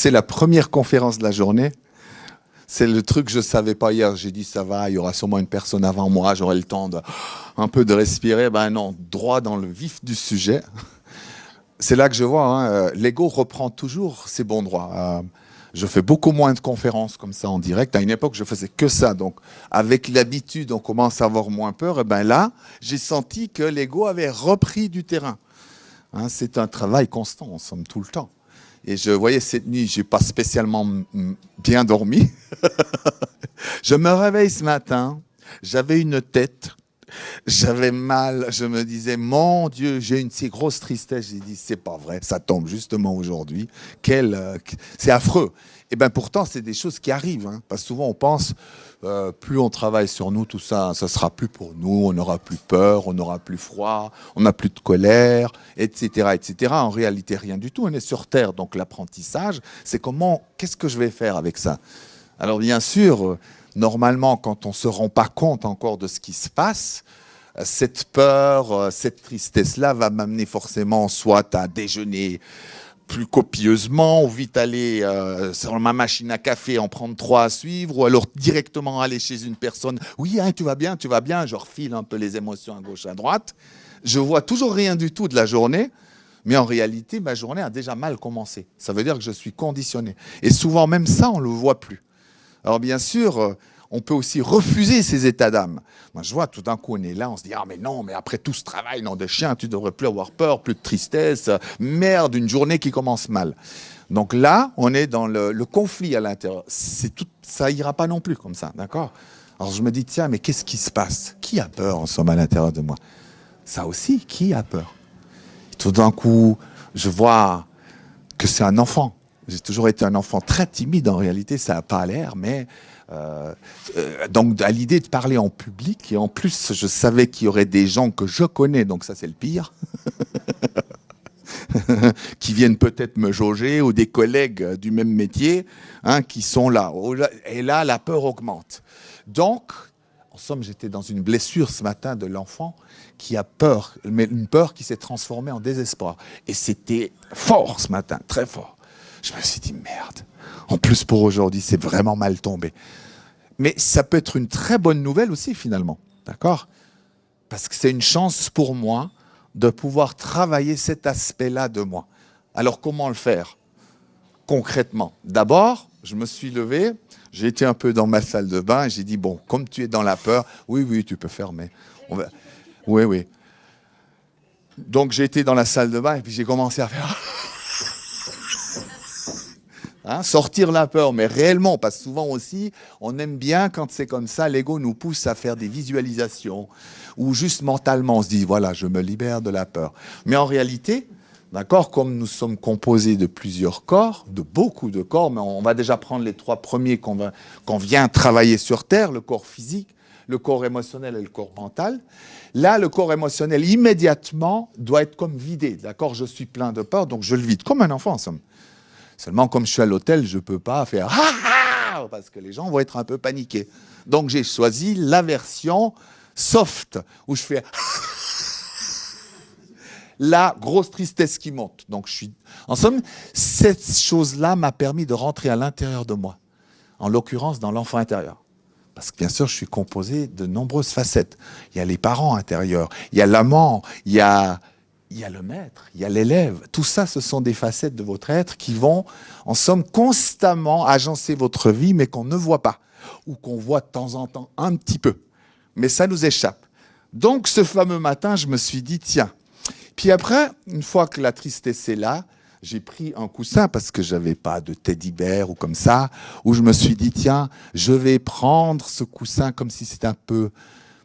c'est la première conférence de la journée. C'est le truc que je ne savais pas hier. J'ai dit, ça va, il y aura sûrement une personne avant moi, j'aurai le temps un peu de respirer. Ben non, droit dans le vif du sujet. C'est là que je vois, hein, l'ego reprend toujours ses bons droits. Je fais beaucoup moins de conférences comme ça en direct. À une époque, je faisais que ça. Donc, avec l'habitude, on commence à avoir moins peur. Et ben là, j'ai senti que l'ego avait repris du terrain. Hein, c'est un travail constant, en somme, tout le temps. Et je voyais cette nuit, j'ai pas spécialement bien dormi. Je me réveille ce matin, j'avais une tête, j'avais mal, je me disais, mon Dieu, j'ai une si grosse tristesse. J'ai dit, c'est pas vrai, ça tombe justement aujourd'hui. C'est affreux. Et bien pourtant, c'est des choses qui arrivent. Hein, parce que souvent, on pense, plus on travaille sur nous, tout ça, ça sera plus pour nous, on n'aura plus peur, on n'aura plus froid, on n'a plus de colère, etc., etc. En réalité, rien du tout. On est sur Terre, donc l'apprentissage, c'est qu'est-ce que je vais faire avec ça? Alors bien sûr, normalement, quand on ne se rend pas compte encore de ce qui se passe, cette peur, cette tristesse-là va m'amener forcément soit à déjeuner plus copieusement, ou vite aller sur ma machine à café, en prendre 3 à suivre, ou alors directement aller chez une personne. Oui, hein, tu vas bien, je refile un peu les émotions à gauche, à droite. Je vois toujours rien du tout de la journée, mais en réalité, ma journée a déjà mal commencé. Ça veut dire que je suis conditionné. Et souvent, même ça, on ne le voit plus. Alors bien sûr, on peut aussi refuser ces états d'âme. Moi, je vois, tout d'un coup, on est là, on se dit « Ah, mais non, mais après tout ce travail, nom de chien, tu ne devrais plus avoir peur, plus de tristesse, merde, une journée qui commence mal. » Donc là, on est dans le conflit à l'intérieur. Ça ira pas non plus comme ça, d'accord? Alors je me dis « Tiens, mais qu'est-ce qui se passe? Qui a peur, en somme, à l'intérieur de moi? » Ça aussi, qui a peur? Et tout d'un coup, je vois que c'est un enfant. J'ai toujours été un enfant très timide, en réalité, ça n'a pas l'air, mais... donc à l'idée de parler en public, et en plus je savais qu'il y aurait des gens que je connais, donc ça c'est le pire, qui viennent peut-être me jauger, ou des collègues du même métier, hein, qui sont là. Et là, la peur augmente. Donc, en somme, j'étais dans une blessure ce matin de l'enfant qui a peur, mais une peur qui s'est transformée en désespoir. Et c'était fort ce matin, très fort. Je me suis dit, merde. En plus, pour aujourd'hui, c'est vraiment mal tombé. Mais ça peut être une très bonne nouvelle aussi, finalement. D'accord? Parce que c'est une chance pour moi de pouvoir travailler cet aspect-là de moi. Alors, comment le faire? Concrètement. D'abord, je me suis levé, j'ai été un peu dans ma salle de bain, et j'ai dit, bon, comme tu es dans la peur, oui, tu peux fermer. Oui. Donc, j'ai été dans la salle de bain, et puis j'ai commencé à faire... Hein, sortir la peur, mais réellement, parce que souvent aussi, on aime bien quand c'est comme ça, l'ego nous pousse à faire des visualisations, ou juste mentalement, on se dit, voilà, je me libère de la peur. Mais en réalité, d'accord, comme nous sommes composés de plusieurs corps, de beaucoup de corps, mais on va déjà prendre les 3 premiers qu'on vient travailler sur Terre, le corps physique, le corps émotionnel et le corps mental. Là, le corps émotionnel, immédiatement, doit être comme vidé, d'accord? Je suis plein de peur, donc je le vide, comme un enfant, en somme. Seulement, comme je suis à l'hôtel, je ne peux pas faire « Ah !» parce que les gens vont être un peu paniqués. Donc, j'ai choisi la version soft, où je fais la grosse tristesse qui monte. Donc, en somme, cette chose-là m'a permis de rentrer à l'intérieur de moi, en l'occurrence dans l'enfant intérieur. Parce que bien sûr, je suis composé de nombreuses facettes. Il y a les parents intérieurs, il y a l'amant, il y a le maître, il y a l'élève. Tout ça, ce sont des facettes de votre être qui vont, en somme, constamment agencer votre vie, mais qu'on ne voit pas, ou qu'on voit de temps en temps un petit peu. Mais ça nous échappe. Donc, ce fameux matin, je me suis dit, tiens. Puis après, une fois que la tristesse est là, j'ai pris un coussin, parce que je n'avais pas de teddy bear ou comme ça, où je me suis dit, tiens, je vais prendre ce coussin comme si c'était un peu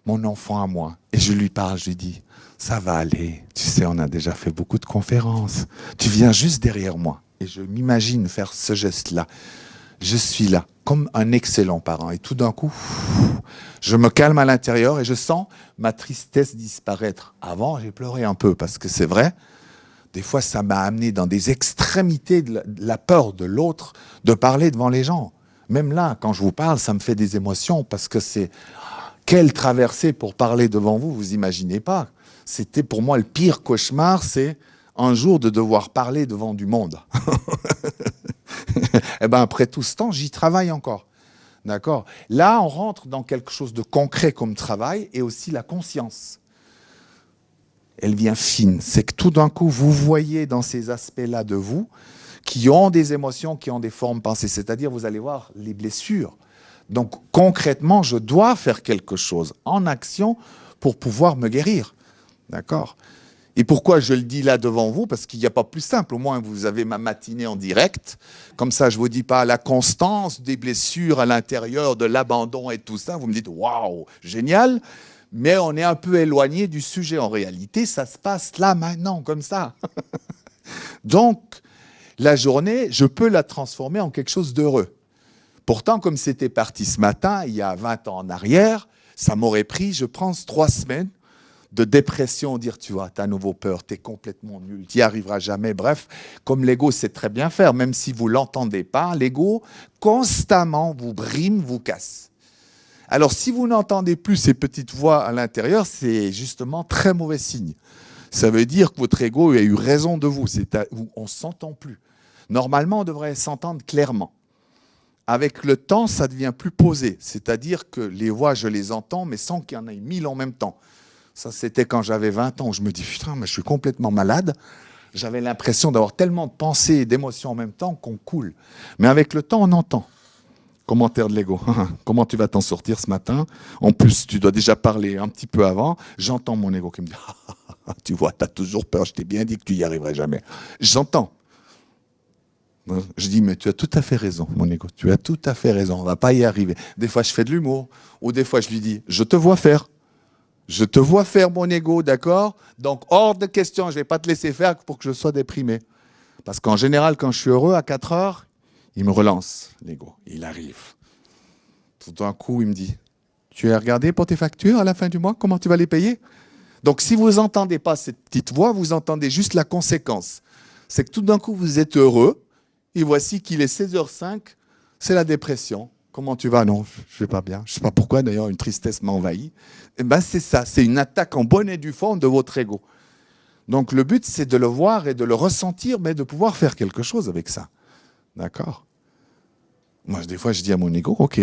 mon enfant à moi. Et je lui parle, je lui dis, ça va aller. Tu sais, on a déjà fait beaucoup de conférences. Tu viens juste derrière moi. Et je m'imagine faire ce geste-là. Je suis là, comme un excellent parent. Et tout d'un coup, je me calme à l'intérieur et je sens ma tristesse disparaître. Avant, j'ai pleuré un peu, parce que c'est vrai, des fois, ça m'a amené dans des extrémités de la peur de l'autre, de parler devant les gens. Même là, quand je vous parle, ça me fait des émotions, parce que c'est... Quelle traversée pour parler devant vous, vous imaginez pas. C'était pour moi le pire cauchemar, c'est un jour de devoir parler devant du monde. Eh ben, après tout ce temps, j'y travaille encore. D'accord? Là, on rentre dans quelque chose de concret comme travail et aussi la conscience. Elle vient fine. C'est que tout d'un coup, vous voyez dans ces aspects-là de vous qui ont des émotions, qui ont des formes pensées. C'est-à-dire, vous allez voir les blessures. Donc, concrètement, je dois faire quelque chose en action pour pouvoir me guérir. D'accord? Et pourquoi je le dis là devant vous? Parce qu'il n'y a pas plus simple. Au moins, vous avez ma matinée en direct. Comme ça, je ne vous dis pas la constance des blessures à l'intérieur, de l'abandon et tout ça. Vous me dites, waouh, génial. Mais on est un peu éloigné du sujet. En réalité, ça se passe là, maintenant, comme ça. Donc, la journée, je peux la transformer en quelque chose d'heureux. Pourtant, comme c'était parti ce matin, il y a 20 ans en arrière, ça m'aurait pris, je pense, 3 semaines de dépression, dire, tu vois, t'as à nouveau peur, t'es complètement nul, t'y arriveras jamais. Bref, comme l'ego sait très bien faire, même si vous l'entendez pas, l'ego, constamment, vous brime, vous casse. Alors, si vous n'entendez plus ces petites voix à l'intérieur, c'est justement très mauvais signe. Ça veut dire que votre ego a eu raison de vous, on ne s'entend plus. Normalement, on devrait s'entendre clairement. Avec le temps, ça devient plus posé. C'est-à-dire que les voix, je les entends, mais sans qu'il y en ait 1000 en même temps. Ça, c'était quand j'avais 20 ans. Je me dis, putain, mais je suis complètement malade. J'avais l'impression d'avoir tellement de pensées et d'émotions en même temps qu'on coule. Mais avec le temps, on entend. Commentaire de l'ego. Comment tu vas t'en sortir ce matin? En plus, tu dois déjà parler un petit peu avant. J'entends mon ego qui me dit, tu vois, tu as toujours peur. Je t'ai bien dit que tu n'y arriverais jamais. J'entends. Je dis, mais tu as tout à fait raison, mon ego. Tu as tout à fait raison. On ne va pas y arriver. Des fois, je fais de l'humour. Ou des fois, je lui dis, je te vois faire. Je te vois faire, mon ego, d'accord? Donc, hors de question, je ne vais pas te laisser faire pour que je sois déprimé. Parce qu'en général, quand je suis heureux, à 4 heures, il me relance, l'ego. Il arrive. Tout d'un coup, il me dit, tu as regardé pour tes factures à la fin du mois? Comment tu vas les payer? Donc, si vous n'entendez pas cette petite voix, vous entendez juste la conséquence. C'est que tout d'un coup, vous êtes heureux, et voici qu'il est 16h05, c'est la dépression. Comment tu vas? Non, je ne vais pas bien. Je ne sais pas pourquoi, d'ailleurs, une tristesse m'a envahi. Eh ben, c'est ça, c'est une attaque en bonne et due forme de votre ego. Donc, le but, c'est de le voir et de le ressentir, mais de pouvoir faire quelque chose avec ça. D'accord? Moi, des fois, je dis à mon ego, ok,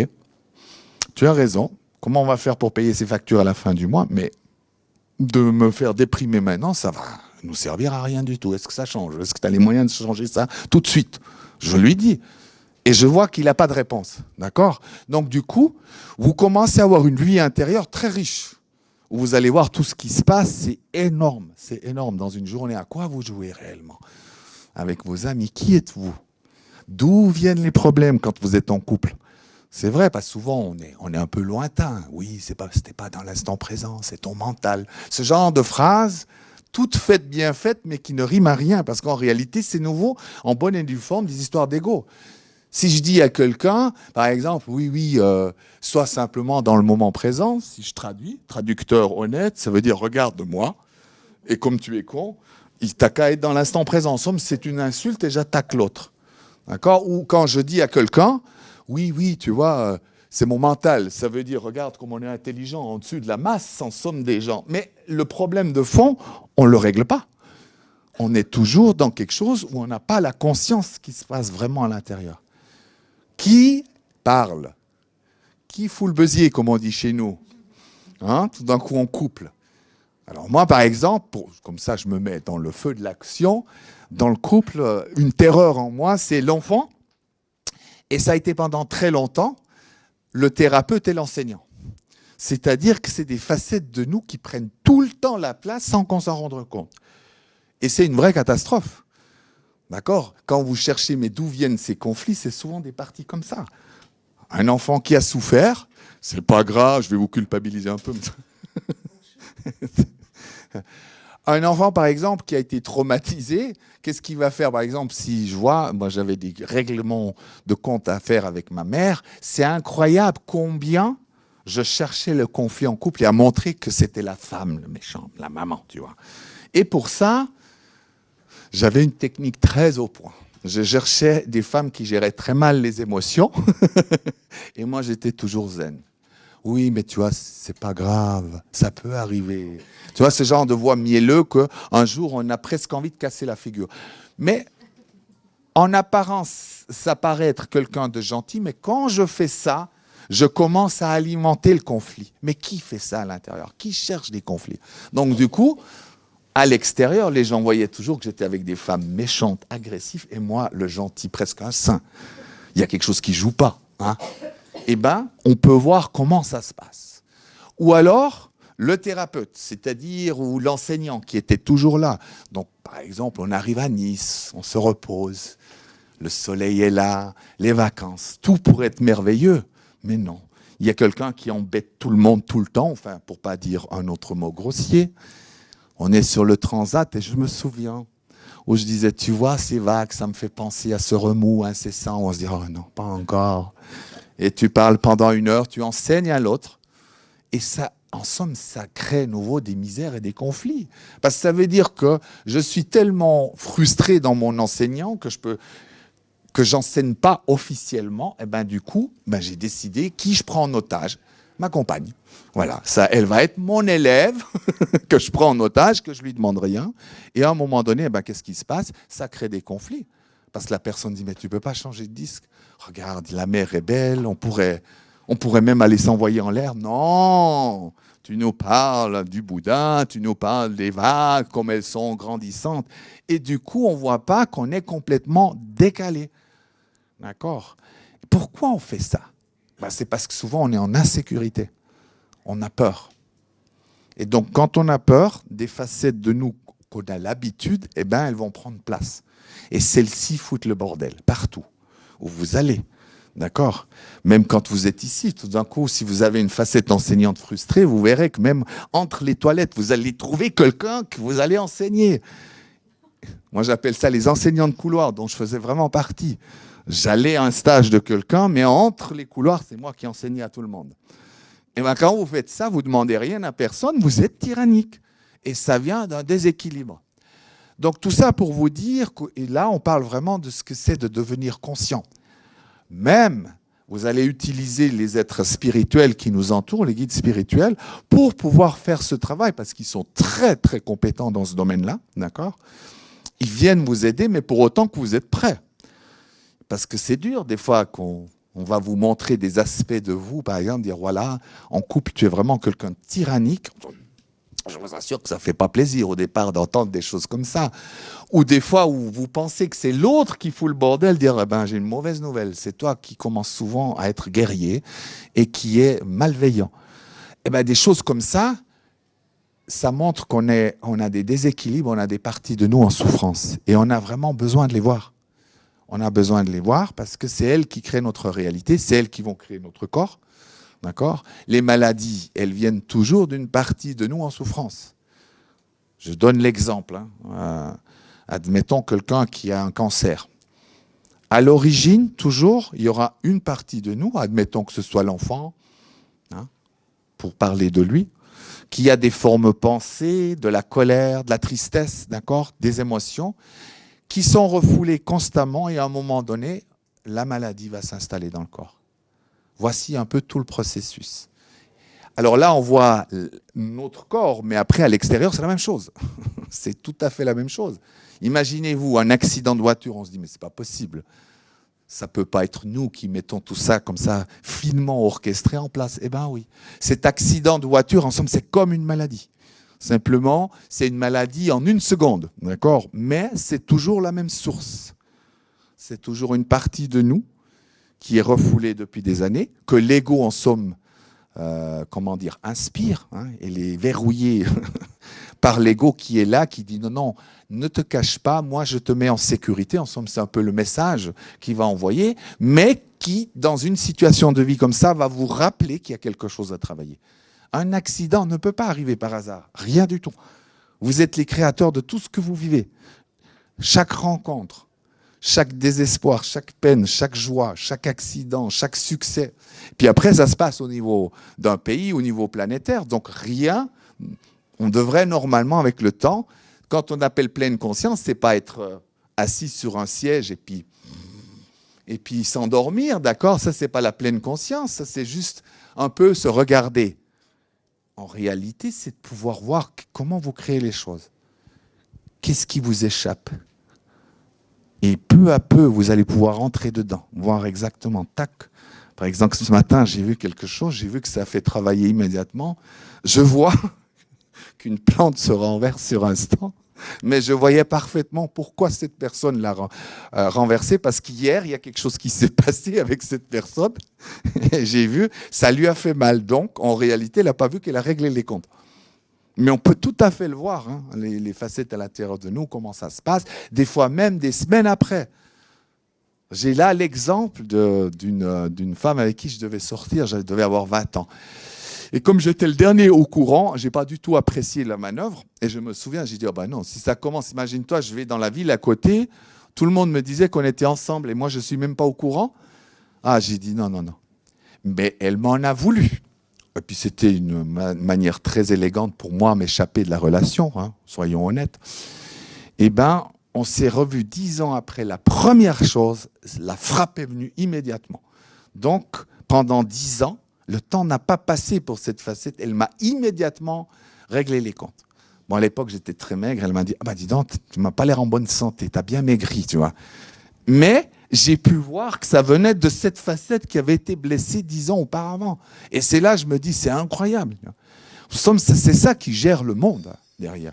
tu as raison. Comment on va faire pour payer ces factures à la fin du mois? Mais de me faire déprimer maintenant, ça va nous servir à rien du tout. Est-ce que ça change? Est-ce que tu as les moyens de changer ça tout de suite? Je lui dis. Et je vois qu'il n'a pas de réponse. D'accord? Donc, du coup, vous commencez à avoir une vie intérieure très riche. Où vous allez voir tout ce qui se passe, c'est énorme. C'est énorme. Dans une journée, à quoi vous jouez réellement? Avec vos amis, qui êtes-vous? D'où viennent les problèmes quand vous êtes en couple? C'est vrai, parce que souvent, on est un peu lointain. Oui, c'était pas dans l'instant présent, c'est ton mental. Ce genre de phrases, toutes faites, bien faites, mais qui ne riment à rien. Parce qu'en réalité, c'est nouveau, en bonne et due forme, des histoires d'ego. Si je dis à quelqu'un, par exemple, oui, sois simplement dans le moment présent, si je traduis, traducteur honnête, ça veut dire regarde-moi, et comme tu es con, il t'a qu'à être dans l'instant présent. En somme, c'est une insulte et j'attaque l'autre. D'accord? Ou quand je dis à quelqu'un, oui, tu vois, c'est mon mental, ça veut dire regarde comme on est intelligent en dessus de la masse, en somme des gens. Mais le problème de fond, on ne le règle pas. On est toujours dans quelque chose où on n'a pas la conscience qui se passe vraiment à l'intérieur. Qui parle? Qui fout le besier, comme on dit chez nous? Hein? Tout d'un coup, on couple. Alors moi, par exemple, comme ça je me mets dans le feu de l'action, dans le couple, une terreur en moi, c'est l'enfant. Et ça a été pendant très longtemps le thérapeute et l'enseignant. C'est-à-dire que c'est des facettes de nous qui prennent tout le temps la place sans qu'on s'en rende compte. Et c'est une vraie catastrophe. D'accord? Quand vous cherchez, mais d'où viennent ces conflits, c'est souvent des parties comme ça. Un enfant qui a souffert, c'est pas grave, je vais vous culpabiliser un peu. Un enfant, par exemple, qui a été traumatisé, qu'est-ce qu'il va faire? Par exemple, si je vois, moi j'avais des règlements de compte à faire avec ma mère, c'est incroyable combien je cherchais le conflit en couple et à montrer que c'était la femme, le méchant, la maman, tu vois. Et pour ça, j'avais une technique très au point. Je cherchais des femmes qui géraient très mal les émotions et moi j'étais toujours zen. Oui, mais tu vois, c'est pas grave, ça peut arriver. Tu vois, ce genre de voix mielleux qu'un jour on a presque envie de casser la figure. Mais En apparence, ça paraît être quelqu'un de gentil, mais quand je fais ça, je commence à alimenter le conflit. Mais qui fait ça à l'intérieur? Qui cherche des conflits? Donc du coup, à l'extérieur, les gens voyaient toujours que j'étais avec des femmes méchantes, agressives, et moi, le gentil, presque un saint. Il y a quelque chose qui ne joue pas. Hein. Eh bien, on peut voir comment ça se passe. Ou alors, le thérapeute, c'est-à-dire ou l'enseignant qui était toujours là. Donc, par exemple, on arrive à Nice, on se repose, le soleil est là, les vacances, tout pourrait être merveilleux, mais non. Il y a quelqu'un qui embête tout le monde tout le temps, enfin, pour ne pas dire un autre mot grossier. On est sur le transat et je me souviens où je disais, tu vois, ces vagues, ça me fait penser à ce remous incessant. On se dit, oh non, pas encore. Et tu parles pendant 1 heure, tu enseignes à l'autre. Et ça, en somme, ça crée à nouveau des misères et des conflits. Parce que ça veut dire que je suis tellement frustré dans mon enseignant que j'enseigne pas officiellement. Et ben du coup, j'ai décidé qui je prends en otage. Ma compagne. Voilà, ça, elle va être mon élève que je prends en otage, que je lui demande rien. Et à un moment donné, qu'est-ce qui se passe? Ça crée des conflits. Parce que la personne dit, mais tu peux pas changer de disque. Regarde, la mer est belle, on pourrait même aller s'envoyer en l'air. Non, tu nous parles du Bouddha, tu nous parles des vagues, comme elles sont grandissantes. Et du coup, on ne voit pas qu'on est complètement décalé. D'accord? Pourquoi on fait ça? C'est parce que souvent, on est en insécurité. On a peur. Et donc, quand on a peur, des facettes de nous qu'on a l'habitude, elles vont prendre place. Et celles-ci foutent le bordel, partout où vous allez. D'accord? Même quand vous êtes ici, tout d'un coup, si vous avez une facette enseignante frustrée, vous verrez que même entre les toilettes, vous allez trouver quelqu'un que vous allez enseigner. Moi, j'appelle ça les enseignants de couloir, dont je faisais vraiment partie. J'allais à un stage de quelqu'un, mais entre les couloirs, c'est moi qui enseignais à tout le monde. Et quand vous faites ça, vous ne demandez rien à personne, vous êtes tyrannique. Et ça vient d'un déséquilibre. Donc tout ça pour vous dire, et là on parle vraiment de ce que c'est de devenir conscient. Même, vous allez utiliser les êtres spirituels qui nous entourent, les guides spirituels, pour pouvoir faire ce travail, parce qu'ils sont très très compétents dans ce domaine-là, d'accord? Ils viennent vous aider, mais pour autant que vous êtes prêts. Parce que c'est dur des fois qu'on va vous montrer des aspects de vous, par exemple, dire voilà, en couple tu es vraiment quelqu'un de tyrannique. Je vous assure que ça ne fait pas plaisir au départ d'entendre des choses comme ça. Ou des fois où vous pensez que c'est l'autre qui fout le bordel, dire j'ai une mauvaise nouvelle, c'est toi qui commences souvent à être guerrier et qui est malveillant. Des choses comme ça, ça montre qu'on a des déséquilibres, on a des parties de nous en souffrance. Et on a vraiment besoin de les voir. On a besoin de les voir parce que c'est elles qui créent notre réalité, c'est elles qui vont créer notre corps. D'accord? Les maladies, elles viennent toujours d'une partie de nous en souffrance. Je donne l'exemple. Admettons quelqu'un qui a un cancer. À l'origine, toujours, il y aura une partie de nous, admettons que ce soit l'enfant, pour parler de lui, qui a des formes pensées, de la colère, de la tristesse, d'accord, des émotions, qui sont refoulées constamment et à un moment donné, la maladie va s'installer dans le corps. Voici un peu tout le processus. Alors là, on voit notre corps, mais après, à l'extérieur, c'est la même chose. C'est tout à fait la même chose. Imaginez-vous un accident de voiture, on se dit, mais c'est pas possible. Ça ne peut pas être nous qui mettons tout ça comme ça, finement orchestré en place. Eh bien oui, cet accident de voiture, en somme, c'est comme une maladie. Simplement, c'est une maladie en 1 seconde, d'accord? Mais c'est toujours la même source. C'est toujours une partie de nous qui est refoulée depuis des années, que l'ego, en somme, inspire, et les verrouillé par l'ego qui est là, qui dit non, non, ne te cache pas, moi je te mets en sécurité, en somme c'est un peu le message qu'il va envoyer, mais qui, dans une situation de vie comme ça, va vous rappeler qu'il y a quelque chose à travailler. Un accident ne peut pas arriver par hasard, rien du tout. Vous êtes les créateurs de tout ce que vous vivez. Chaque rencontre, chaque désespoir, chaque peine, chaque joie, chaque accident, chaque succès. Puis après, ça se passe au niveau d'un pays, au niveau planétaire. Donc rien, on devrait normalement, avec le temps, quand on appelle pleine conscience, c'est pas être assis sur un siège et puis s'endormir, d'accord? Ça, c'est pas la pleine conscience, ça, c'est juste un peu se regarder. En réalité, c'est de pouvoir voir comment vous créez les choses. Qu'est-ce qui vous échappe ? Et peu à peu, vous allez pouvoir entrer dedans, voir exactement, tac. Par exemple, ce matin, j'ai vu quelque chose, j'ai vu que ça a fait travailler immédiatement. Je vois qu'une plante se renverse sur un stand, mais je voyais parfaitement pourquoi cette personne l'a renversée, parce qu'hier, il y a quelque chose qui s'est passé avec cette personne, et j'ai vu, ça lui a fait mal. Donc, en réalité, elle n'a pas vu qu'elle a réglé les comptes. Mais on peut tout à fait le voir, hein, les facettes à l'intérieur de nous, comment ça se passe, des fois même des semaines après. J'ai là l'exemple d'une femme avec qui je devais sortir, je devais avoir 20 ans. Et comme j'étais le dernier au courant, je n'ai pas du tout apprécié la manœuvre. Et je me souviens, j'ai dit, oh ben non, si ça commence, imagine-toi, je vais dans la ville à côté, tout le monde me disait qu'on était ensemble et moi, je ne suis même pas au courant. Ah, j'ai dit, non, non, non. Mais elle m'en a voulu. Et puis c'était une manière très élégante pour moi m'échapper de la relation, hein, soyons honnêtes. Eh bien, on s'est revus 10 ans après la première chose, la frappe est venue immédiatement. Donc, pendant 10 ans, le temps n'a pas passé pour cette facette, elle m'a immédiatement réglé les comptes. Bon, à l'époque, j'étais très maigre, elle m'a dit, ah bah dis donc, tu m'as pas l'air en bonne santé, tu as bien maigri, tu vois. Mais j'ai pu voir que ça venait de cette facette qui avait été blessée 10 ans auparavant. Et c'est là, je me dis, c'est incroyable. C'est ça qui gère le monde derrière.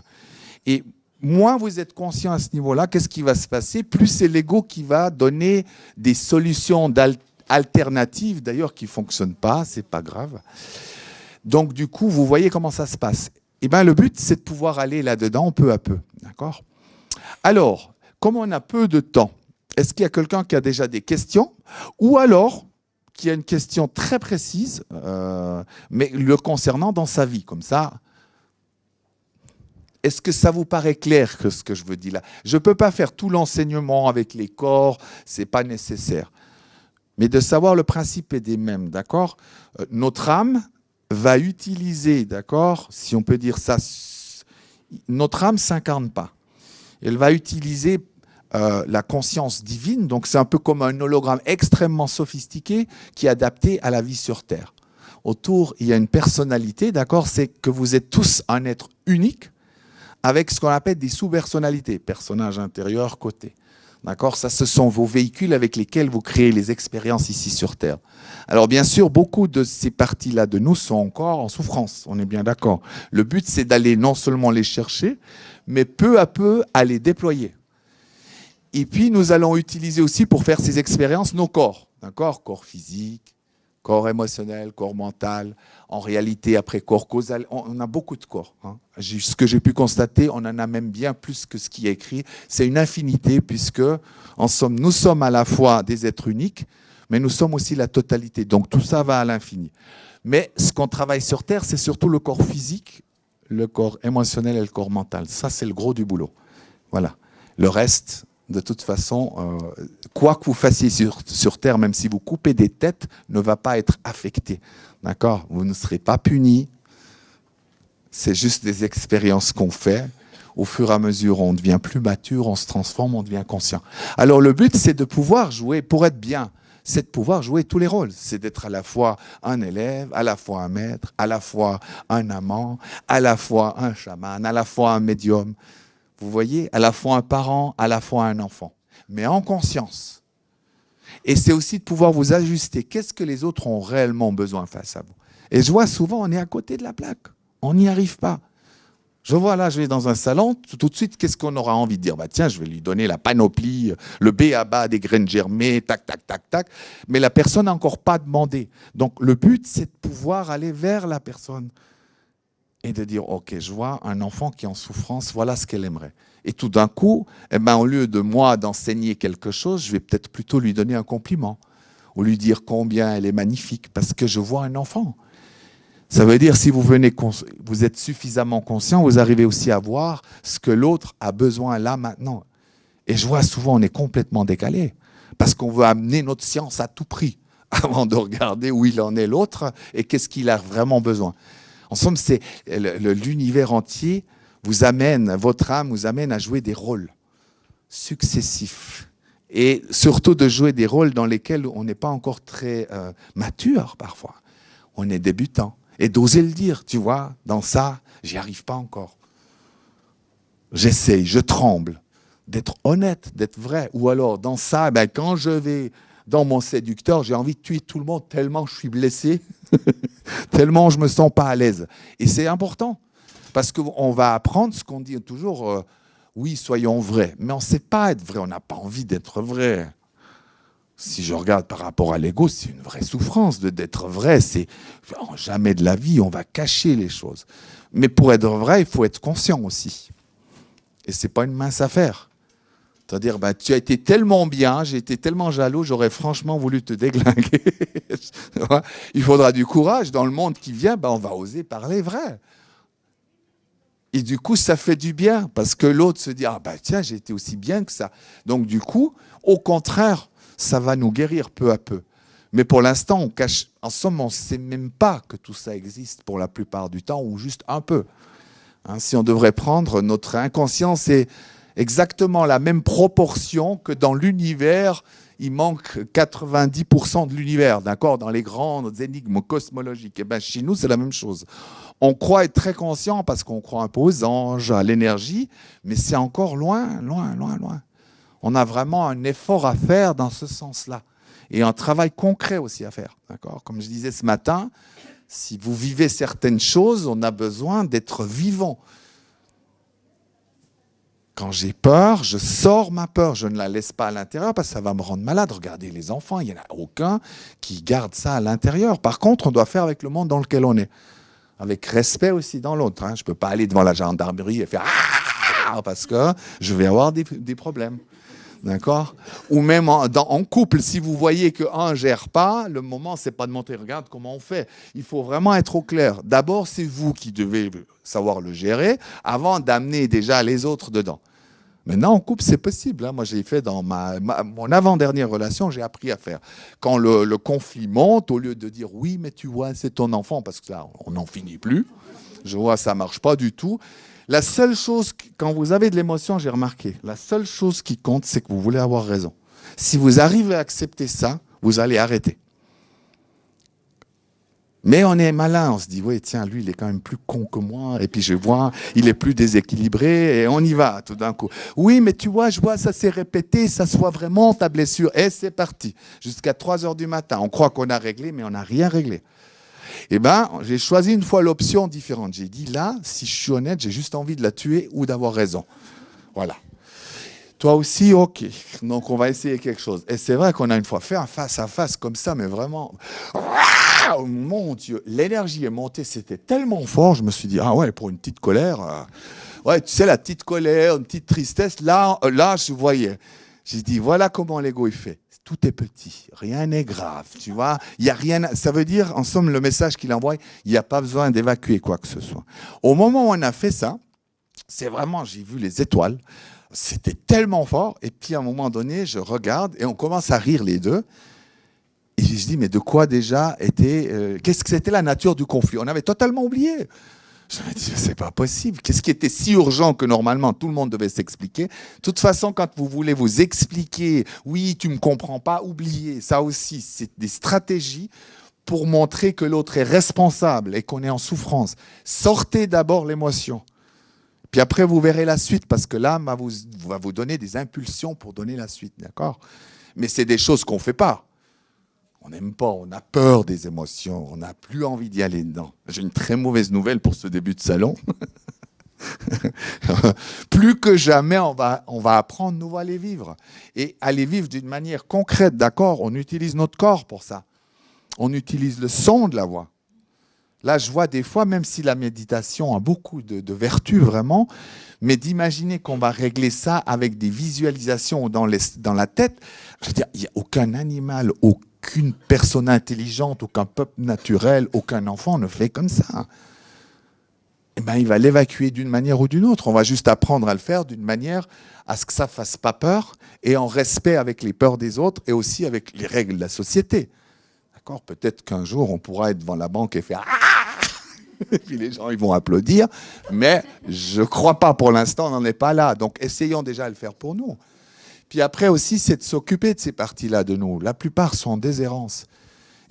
Et moins vous êtes conscient à ce niveau-là, qu'est-ce qui va se passer? Plus c'est l'ego qui va donner des solutions alternatives, d'ailleurs, qui ne fonctionnent pas, c'est pas grave. Donc, du coup, vous voyez comment ça se passe. Eh bien, le but, c'est de pouvoir aller là-dedans peu à peu. D'accord? Alors, comme on a peu de temps, est-ce qu'il y a quelqu'un qui a déjà des questions? Ou alors, qui a une question très précise, mais le concernant dans sa vie, comme ça. Est-ce que ça vous paraît clair que ce que je veux dire là? Je ne peux pas faire tout l'enseignement avec les corps, ce n'est pas nécessaire. Mais de savoir le principe est des mêmes, d'accord? Notre âme va utiliser, d'accord, si on peut dire ça, notre âme ne s'incarne pas. Elle va utiliser la conscience divine, donc c'est un peu comme un hologramme extrêmement sophistiqué qui est adapté à la vie sur Terre. Autour, il y a une personnalité, d'accord? C'est que vous êtes tous un être unique, avec ce qu'on appelle des sous-personnalités, personnages intérieurs, côté. D'accord? Ça, ce sont vos véhicules avec lesquels vous créez les expériences ici sur Terre. Alors, bien sûr, beaucoup de ces parties-là de nous sont encore en souffrance, on est bien d'accord. Le but, c'est d'aller non seulement les chercher, mais peu à peu à les déployer. Et puis, nous allons utiliser aussi pour faire ces expériences nos corps. D'accord? Corps physique, corps émotionnel, corps mental, en réalité, après corps causal, on a beaucoup de corps. Hein. Ce que j'ai pu constater, on en a même bien plus que ce qui est écrit. C'est une infinité, puisque nous sommes à la fois des êtres uniques, mais nous sommes aussi la totalité. Donc tout ça va à l'infini. Mais ce qu'on travaille sur Terre, c'est surtout le corps physique, le corps émotionnel et le corps mental. Ça, c'est le gros du boulot. Voilà. Le reste, de toute façon, quoi que vous fassiez sur Terre, même si vous coupez des têtes, ne va pas être affecté. D'accord? Vous ne serez pas puni. C'est juste des expériences qu'on fait. Au fur et à mesure, on devient plus mature, on se transforme, on devient conscient. Alors le but, c'est de pouvoir jouer, pour être bien, c'est de pouvoir jouer tous les rôles. C'est d'être à la fois un élève, à la fois un maître, à la fois un amant, à la fois un chaman, à la fois un médium. Vous voyez, à la fois un parent, à la fois un enfant, mais en conscience. Et c'est aussi de pouvoir vous ajuster. Qu'est-ce que les autres ont réellement besoin face à vous? Et je vois souvent, on est à côté de la plaque. On n'y arrive pas. Je vois là, je vais dans un salon, tout de suite, qu'est-ce qu'on aura envie de dire? Bah tiens, je vais lui donner la panoplie, le b.a.-ba des graines germées, tac, tac, tac, tac. Mais la personne n'a encore pas demandé. Donc le but, c'est de pouvoir aller vers la personne et de dire, ok, je vois un enfant qui est en souffrance, voilà ce qu'elle aimerait. Et tout d'un coup, eh ben, au lieu de moi d'enseigner quelque chose, je vais peut-être plutôt lui donner un compliment ou lui dire combien elle est magnifique parce que je vois un enfant. Ça veut dire, si vous êtes suffisamment conscient, vous arrivez aussi à voir ce que l'autre a besoin là, maintenant. Et je vois souvent, on est complètement décalé parce qu'on veut amener notre science à tout prix avant de regarder où il en est l'autre et qu'est-ce qu'il a vraiment besoin. En somme, c'est l'univers entier vous amène, votre âme vous amène à jouer des rôles successifs. Et surtout de jouer des rôles dans lesquels on n'est pas encore très mature parfois. On est débutant. Et d'oser le dire, tu vois, dans ça, j'y arrive pas encore. J'essaye, je tremble. d'être honnête, d'être vrai. Ou alors, dans ça, ben, quand je vais dans mon séducteur, j'ai envie de tuer tout le monde tellement je suis blessé, tellement je me sens pas à l'aise. Et c'est important, parce qu'on va apprendre ce qu'on dit toujours, oui, soyons vrais. Mais on ne sait pas être vrai, on n'a pas envie d'être vrai. Si je regarde par rapport à l'ego, c'est une vraie souffrance d'être vrai. C'est jamais de la vie, on va cacher les choses. Mais pour être vrai, il faut être conscient aussi. Et c'est pas une mince affaire. C'est-à-dire, ben, tu as été tellement bien, j'ai été tellement jaloux, j'aurais franchement voulu te déglinguer. Il faudra du courage. Dans le monde qui vient, ben, on va oser parler vrai. Et du coup, ça fait du bien, parce que l'autre se dit, ah ben tiens, j'ai été aussi bien que ça. Donc du coup, au contraire, ça va nous guérir peu à peu. Mais pour l'instant, on cache. En somme, on ne sait même pas que tout ça existe pour la plupart du temps, ou juste un peu. Hein, si on devrait prendre notre inconscience, c'est exactement la même proportion que dans l'univers, il manque 90% de l'univers, d'accord, dans les grandes énigmes cosmologiques. Et bien, chez nous, c'est la même chose. On croit être très conscient parce qu'on croit un peu aux anges, à l'énergie, mais c'est encore loin, loin, loin, loin. On a vraiment un effort à faire dans ce sens-là. Et un travail concret aussi à faire. D'accord ? Comme je disais ce matin, si vous vivez certaines choses, on a besoin d'être vivant. Quand j'ai peur, je sors ma peur. Je ne la laisse pas à l'intérieur parce que ça va me rendre malade. Regardez les enfants, il n'y en a aucun qui garde ça à l'intérieur. Par contre, on doit faire avec le monde dans lequel on est. Avec respect aussi dans l'autre. Hein. Je ne peux pas aller devant la gendarmerie et faire « Ah !» parce que je vais avoir des problèmes. D'accord ? Ou même en couple, si vous voyez qu'un ne gère pas, le moment, ce n'est pas de montrer, regarde comment on fait. Il faut vraiment être au clair. D'abord, c'est vous qui devez savoir le gérer avant d'amener déjà les autres dedans. Maintenant, en couple, c'est possible. Hein. Moi, j'ai fait dans mon avant-dernière relation, j'ai appris à faire. Quand le conflit monte, au lieu de dire oui, mais tu vois, c'est ton enfant, parce que là, on n'en finit plus. Je vois, ça ne marche pas du tout. La seule chose, quand vous avez de l'émotion, j'ai remarqué, la seule chose qui compte, c'est que vous voulez avoir raison. Si vous arrivez à accepter ça, vous allez arrêter. Mais on est malin, on se dit, oui, tiens, lui, il est quand même plus con que moi, et puis je vois, il est plus déséquilibré, et on y va tout d'un coup. Oui, mais tu vois, je vois, ça s'est répété, ça soit vraiment ta blessure, et c'est parti, jusqu'à 3 heures du matin. On croit qu'on a réglé, mais on n'a rien réglé. Eh bien, j'ai choisi une fois l'option différente. J'ai dit, là, si je suis honnête, j'ai juste envie de la tuer ou d'avoir raison. Voilà. Toi aussi, ok. Donc, on va essayer quelque chose. Et c'est vrai qu'on a une fois fait un face-à-face comme ça, mais vraiment... Oh, mon Dieu, l'énergie est montée, c'était tellement fort, je me suis dit, ah ouais, pour une petite colère... ouais, tu sais, la petite colère, une petite tristesse, là je voyais. J'ai dit, voilà comment l'ego il fait. Tout est petit, rien n'est grave, tu vois. Il y a rien. Ça veut dire, en somme, le message qu'il envoie, il n'y a pas besoin d'évacuer quoi que ce soit. Au moment où on a fait ça, c'est vraiment, j'ai vu les étoiles. C'était tellement fort. Et puis à un moment donné, je regarde et on commence à rire les deux. Et je dis, mais de quoi déjà était, qu'est-ce que c'était la nature du conflit? On avait totalement oublié. Je me dis, c'est pas possible. Qu'est-ce qui était si urgent que normalement tout le monde devait s'expliquer? De toute façon, quand vous voulez vous expliquer, oui, tu me comprends pas, oubliez. Ça aussi, c'est des stratégies pour montrer que l'autre est responsable et qu'on est en souffrance. Sortez d'abord l'émotion. Puis après, vous verrez la suite, parce que l'âme va vous donner des impulsions pour donner la suite, d'accord? Mais c'est des choses qu'on ne fait pas. On n'aime pas, on a peur des émotions, on n'a plus envie d'y aller dedans. J'ai une très mauvaise nouvelle pour ce début de salon. Plus que jamais, on va apprendre, nous, à les vivre. Et à les vivre d'une manière concrète, d'accord? On utilise notre corps pour ça. On utilise le son de la voix. Là, je vois des fois, même si la méditation a beaucoup de vertus vraiment, mais d'imaginer qu'on va régler ça avec des visualisations dans la tête, je veux dire, il n'y a aucun animal, aucune personne intelligente, aucun peuple naturel, aucun enfant ne fait comme ça. Eh ben, il va l'évacuer d'une manière ou d'une autre. On va juste apprendre à le faire d'une manière à ce que ça ne fasse pas peur et en respect avec les peurs des autres et aussi avec les règles de la société. D'accord ? Peut-être qu'un jour, on pourra être devant la banque et faire « Ah !» et puis les gens ils vont applaudir, mais je ne crois pas pour l'instant, on n'en est pas là. Donc essayons déjà de le faire pour nous. Puis après aussi, c'est de s'occuper de ces parties-là de nous. La plupart sont en déshérence.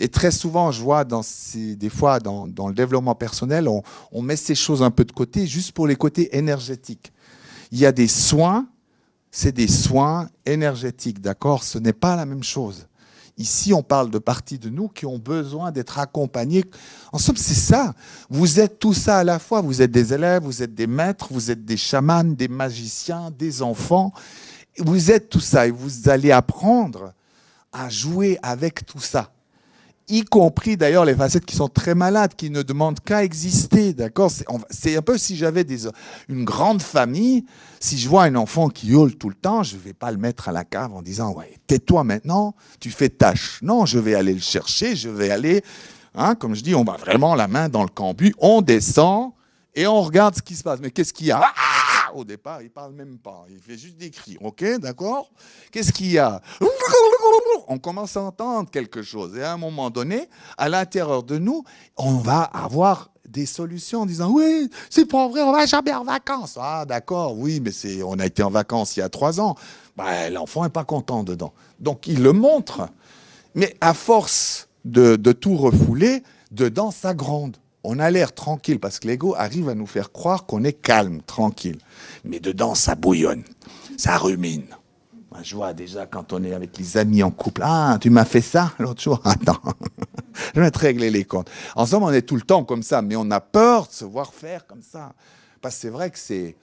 Et très souvent, je vois des fois dans le développement personnel, on met ces choses un peu de côté juste pour les côtés énergétiques. Il y a des soins c'est des soins énergétiques, d'accord? Ce n'est pas la même chose. Ici, on parle de parties de nous qui ont besoin d'être accompagnées. En somme, c'est ça. Vous êtes tout ça à la fois. Vous êtes des élèves, vous êtes des maîtres, vous êtes des chamans, des magiciens, des enfants. Vous êtes tout ça et vous allez apprendre à jouer avec tout ça. Y compris d'ailleurs les facettes qui sont très malades, qui ne demandent qu'à exister, d'accord? C'est un peu si j'avais une grande famille, si je vois un enfant qui hurle tout le temps, je ne vais pas le mettre à la cave en disant ouais, tais-toi maintenant, tu fais tâche. Non, je vais aller le chercher, je vais aller, hein, comme je dis, on va vraiment la main dans le cambus, on descend et on regarde ce qui se passe. Mais qu'est-ce qu'il y a? Au départ, il ne parle même pas, il fait juste des cris, ok, d'accord? Qu'est-ce qu'il y a? On commence à entendre quelque chose. Et à un moment donné, à l'intérieur de nous, on va avoir des solutions en disant « Oui, c'est pas vrai, on va jamais en vacances. » Ah d'accord, oui, mais on a été en vacances il y a 3 ans. Ben, l'enfant n'est pas content dedans. Donc il le montre. Mais à force de tout refouler, dedans ça gronde. On a l'air tranquille parce que l'ego arrive à nous faire croire qu'on est calme, tranquille. Mais dedans, ça bouillonne, ça rumine. Moi, je vois déjà quand on est avec les amis en couple, « Ah, tu m'as fait ça l'autre jour? Attends, je vais te régler les comptes. » En somme, on est tout le temps comme ça, mais on a peur de se voir faire comme ça. Parce que c'est vrai que c'est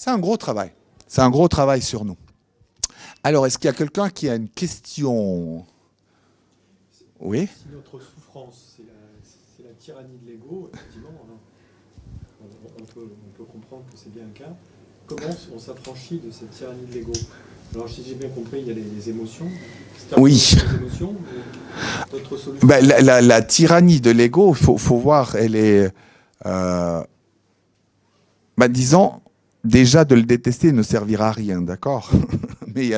un gros travail. C'est un gros travail sur nous. Alors, est-ce qu'il y a quelqu'un qui a une question? Oui? Si notre souffrance, c'est la tyrannie de l'ego, effectivement, on peut comprendre que c'est bien le cas. Comment on s'affranchit de cette tyrannie de l'ego? Alors, si j'ai bien compris, il y a les émotions. Oui. Les émotions, d'autres solutions. Ben, la tyrannie de l'ego, il faut voir, elle est... disons, déjà de le détester ne servira à rien, d'accord? Mais il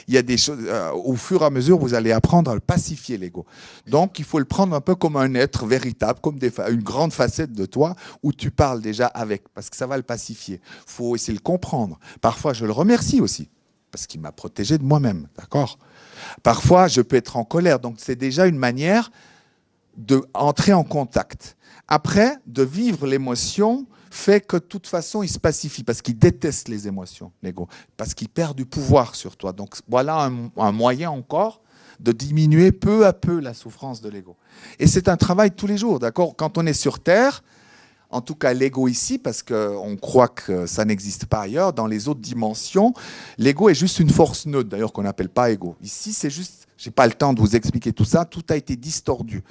y a des choses, au fur et à mesure, vous allez apprendre à le pacifier, l'ego. Donc, il faut le prendre un peu comme un être véritable, comme une grande facette de toi, où tu parles déjà avec, parce que ça va le pacifier. Il faut essayer de le comprendre. Parfois, je le remercie aussi, parce qu'il m'a protégé de moi-même, d'accord? Parfois, je peux être en colère, donc c'est déjà une manière d'entrer en contact. Après, de vivre l'émotion fait que de toute façon, il se pacifie parce qu'il déteste les émotions, l'ego, parce qu'il perd du pouvoir sur toi. Donc voilà un moyen encore de diminuer peu à peu la souffrance de l'ego. Et c'est un travail tous les jours, d'accord? Quand on est sur Terre, en tout cas l'ego ici, parce qu'on croit que ça n'existe pas ailleurs, dans les autres dimensions, l'ego est juste une force neutre, d'ailleurs qu'on n'appelle pas ego. Ici, c'est juste, je n'ai pas le temps de vous expliquer tout ça, tout a été distordu.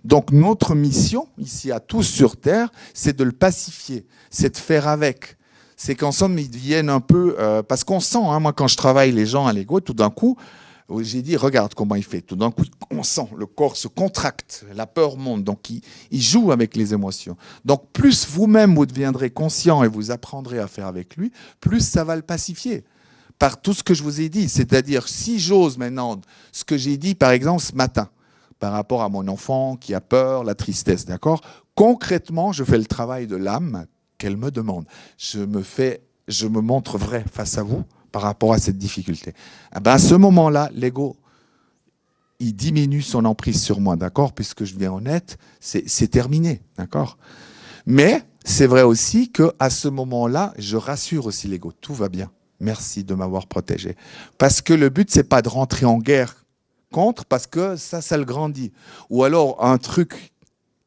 Donc notre mission, ici à tous sur Terre, c'est de le pacifier, c'est de faire avec. C'est qu'en somme, ils deviennent un peu... parce qu'on sent, hein, moi quand je travaille les gens à l'ego, tout d'un coup, j'ai dit, regarde comment il fait. Tout d'un coup, on sent, le corps se contracte, la peur monte. Donc, il joue avec les émotions. Donc, plus vous-même, vous deviendrez conscient et vous apprendrez à faire avec lui, plus ça va le pacifier. Par tout ce que je vous ai dit. C'est-à-dire, si j'ose maintenant, ce que j'ai dit, par exemple, ce matin, par rapport à mon enfant qui a peur, la tristesse, d'accord? Concrètement, je fais le travail de l'âme qu'elle me demande. Je me montre vrai face à vous, par rapport à cette difficulté. Eh ben, à ce moment-là, l'ego, il diminue son emprise sur moi, d'accord? Puisque je deviens honnête, c'est terminé, d'accord? Mais c'est vrai aussi qu'à ce moment-là, je rassure aussi l'ego. Tout va bien. Merci de m'avoir protégé. Parce que le but, c'est pas de rentrer en guerre contre, parce que ça le grandit. Ou alors, un truc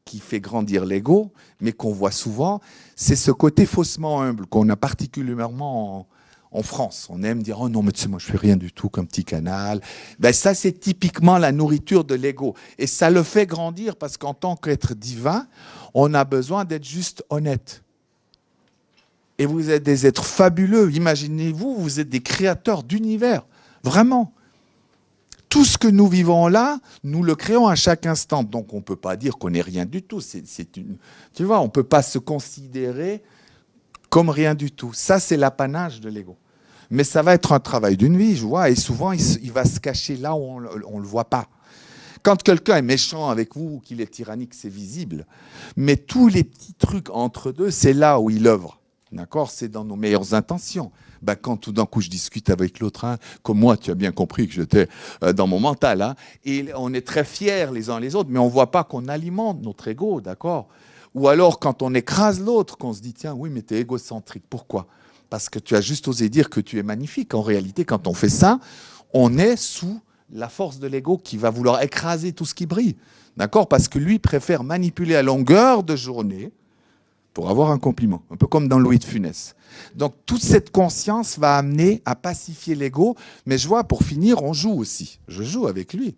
qui fait grandir l'ego, mais qu'on voit souvent, c'est ce côté faussement humble qu'on a particulièrement en France. On aime dire « Oh non, mais tu sais, moi, je fais rien du tout comme petit canal. » Ben, ça, c'est typiquement la nourriture de l'ego. Et ça le fait grandir parce qu'en tant qu'être divin, on a besoin d'être juste honnête. Et vous êtes des êtres fabuleux. Imaginez-vous, vous êtes des créateurs d'univers. Vraiment. Tout ce que nous vivons là, nous le créons à chaque instant. Donc, on ne peut pas dire qu'on n'est rien du tout. Tu vois, on ne peut pas se considérer comme rien du tout. Ça, c'est l'apanage de l'ego. Mais ça va être un travail d'une vie, je vois, et souvent, il va se cacher là où on ne le voit pas. Quand quelqu'un est méchant avec vous ou qu'il est tyrannique, c'est visible. Mais tous les petits trucs entre deux, c'est là où il œuvre. D'accord? C'est dans nos meilleures intentions. Ben, quand tout d'un coup je discute avec l'autre, hein, comme moi, tu as bien compris que j'étais dans mon mental, hein, et on est très fiers les uns les autres, mais on ne voit pas qu'on alimente notre ego, d'accord? Ou alors quand on écrase l'autre, qu'on se dit, tiens, oui, mais t'es égocentrique. Pourquoi? parce que tu as juste osé dire que tu es magnifique. En réalité, quand on fait ça, on est sous la force de l'ego qui va vouloir écraser tout ce qui brille. D'accord? Parce que lui préfère manipuler à longueur de journée pour avoir un compliment. Un peu comme dans Louis de Funès. Donc, toute cette conscience va amener à pacifier l'ego. Mais je vois, pour finir, on joue aussi. Je joue avec lui.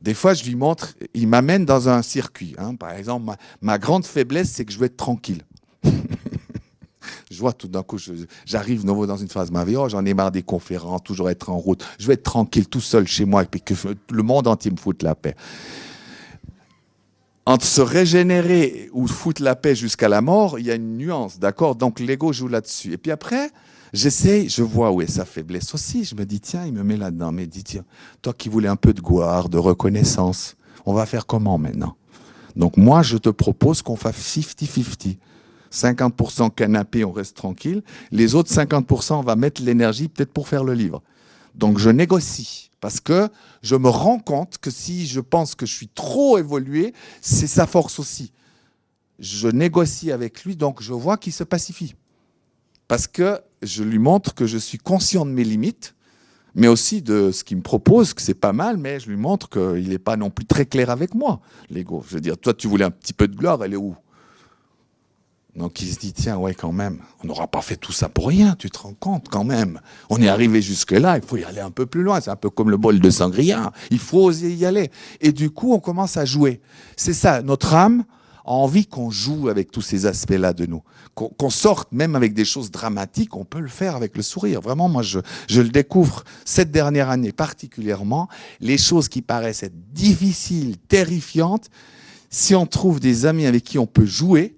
Des fois, je lui montre, il m'amène dans un circuit. Hein. Par exemple, ma grande faiblesse, c'est que je veux être tranquille. Je vois tout d'un coup, j'arrive de nouveau dans une phase de ma vie, oh, j'en ai marre des conférences, toujours être en route. Je veux être tranquille, tout seul chez moi, et puis que le monde entier me foute la paix. Entre se régénérer ou foutre la paix jusqu'à la mort, il y a une nuance, d'accord? Donc l'ego joue là-dessus. Et puis après, j'essaie, je vois où est sa faiblesse aussi. Je me dis, tiens, il me met là-dedans. Mais dis, tiens, toi qui voulais un peu de gloire, de reconnaissance, on va faire comment maintenant? Donc moi, je te propose qu'on fasse 50-50. 50% canapé, on reste tranquille. Les autres 50%, on va mettre l'énergie peut-être pour faire le livre. Donc je négocie. Parce que je me rends compte que si je pense que je suis trop évolué, c'est sa force aussi. Je négocie avec lui, donc je vois qu'il se pacifie. Parce que je lui montre que je suis conscient de mes limites, mais aussi de ce qu'il me propose, que c'est pas mal, mais je lui montre qu'il n'est pas non plus très clair avec moi, l'ego. Je veux dire, toi, tu voulais un petit peu de gloire, elle est où? Donc il se dit, tiens, ouais, quand même, on n'aura pas fait tout ça pour rien, tu te rends compte quand même. On est arrivé jusque-là, il faut y aller un peu plus loin, c'est un peu comme le bol de sangria, il faut oser y aller. Et du coup, on commence à jouer. C'est ça, notre âme a envie qu'on joue avec tous ces aspects-là de nous. Qu'on sorte même avec des choses dramatiques, on peut le faire avec le sourire. Vraiment, moi, je le découvre cette dernière année particulièrement, les choses qui paraissent être difficiles, terrifiantes, si on trouve des amis avec qui on peut jouer,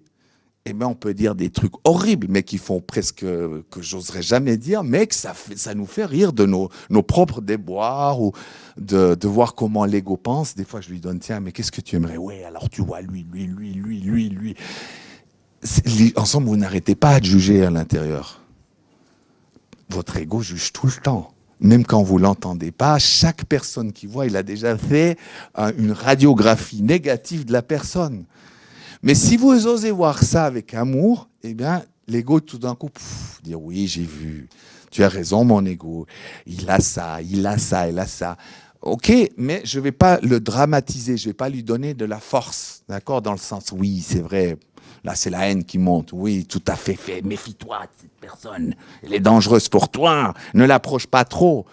eh bien, on peut dire des trucs horribles, mais qui font presque, que j'oserais jamais dire, mais que ça nous fait rire de nos propres déboires ou de voir comment l'ego pense. Des fois, je lui donne, tiens, mais qu'est-ce que tu aimerais? Oui, alors tu vois, lui. Ensemble, vous n'arrêtez pas de juger à l'intérieur. Votre ego juge tout le temps. Même quand vous ne l'entendez pas, chaque personne qui voit, il a déjà fait une radiographie négative de la personne. Mais si vous osez voir ça avec amour, eh bien, l'ego, tout d'un coup, dire oui, j'ai vu, tu as raison, mon ego, il a ça, il a ça, il a ça. Ok, mais je ne vais pas le dramatiser, je ne vais pas lui donner de la force, d'accord, dans le sens, oui, c'est vrai, là, c'est la haine qui monte, oui, tout à fait, méfie-toi de cette personne, elle est dangereuse pour toi, ne l'approche pas trop.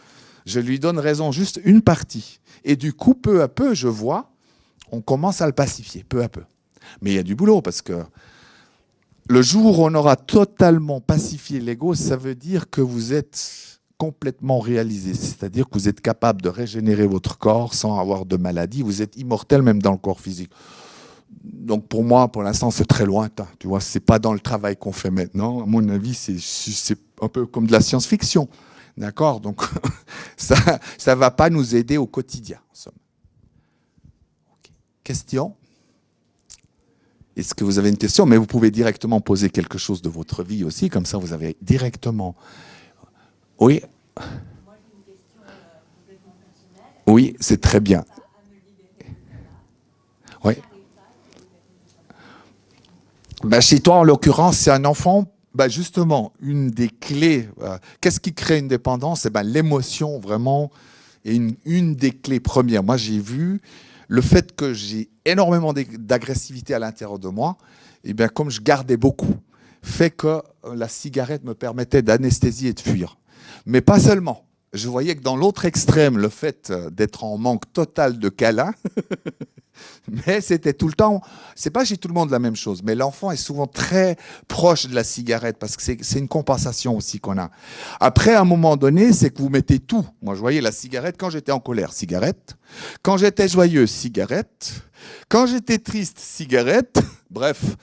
Je lui donne raison, juste une partie. Et du coup, peu à peu, je vois, on commence à le pacifier, peu à peu. Mais il y a du boulot parce que le jour où on aura totalement pacifié l'ego, ça veut dire que vous êtes complètement réalisé. C'est-à-dire que vous êtes capable de régénérer votre corps sans avoir de maladie. Vous êtes immortel même dans le corps physique. Donc pour moi, pour l'instant, c'est très lointain. Tu vois, c'est pas dans le travail qu'on fait maintenant. À mon avis, c'est un peu comme de la science-fiction. D'accord? Donc ça va pas nous aider au quotidien, en somme. Okay. Question? Est-ce que vous avez une question? Mais vous pouvez directement poser quelque chose de votre vie aussi, comme ça vous avez directement... Oui? Moi, j'ai une question complètement personnelle. Oui, c'est très bien. Oui. Ben, chez toi, en l'occurrence, c'est un enfant, ben, justement, une des clés. Qu'est-ce qui crée une dépendance? Ben, l'émotion, vraiment, est une des clés premières. Moi, j'ai vu... Le fait que j'ai énormément d'agressivité à l'intérieur de moi, et bien comme je gardais beaucoup, fait que la cigarette me permettait d'anesthésier et de fuir. Mais pas seulement. Je voyais que dans l'autre extrême, le fait d'être en manque total de câlins, mais c'était tout le temps, c'est pas chez tout le monde la même chose, mais l'enfant est souvent très proche de la cigarette parce que c'est une compensation aussi qu'on a. Après, à un moment donné, c'est que vous mettez tout. Moi, je voyais la cigarette quand j'étais en colère, cigarette. Quand j'étais joyeux, cigarette. Quand j'étais triste, cigarette. Bref,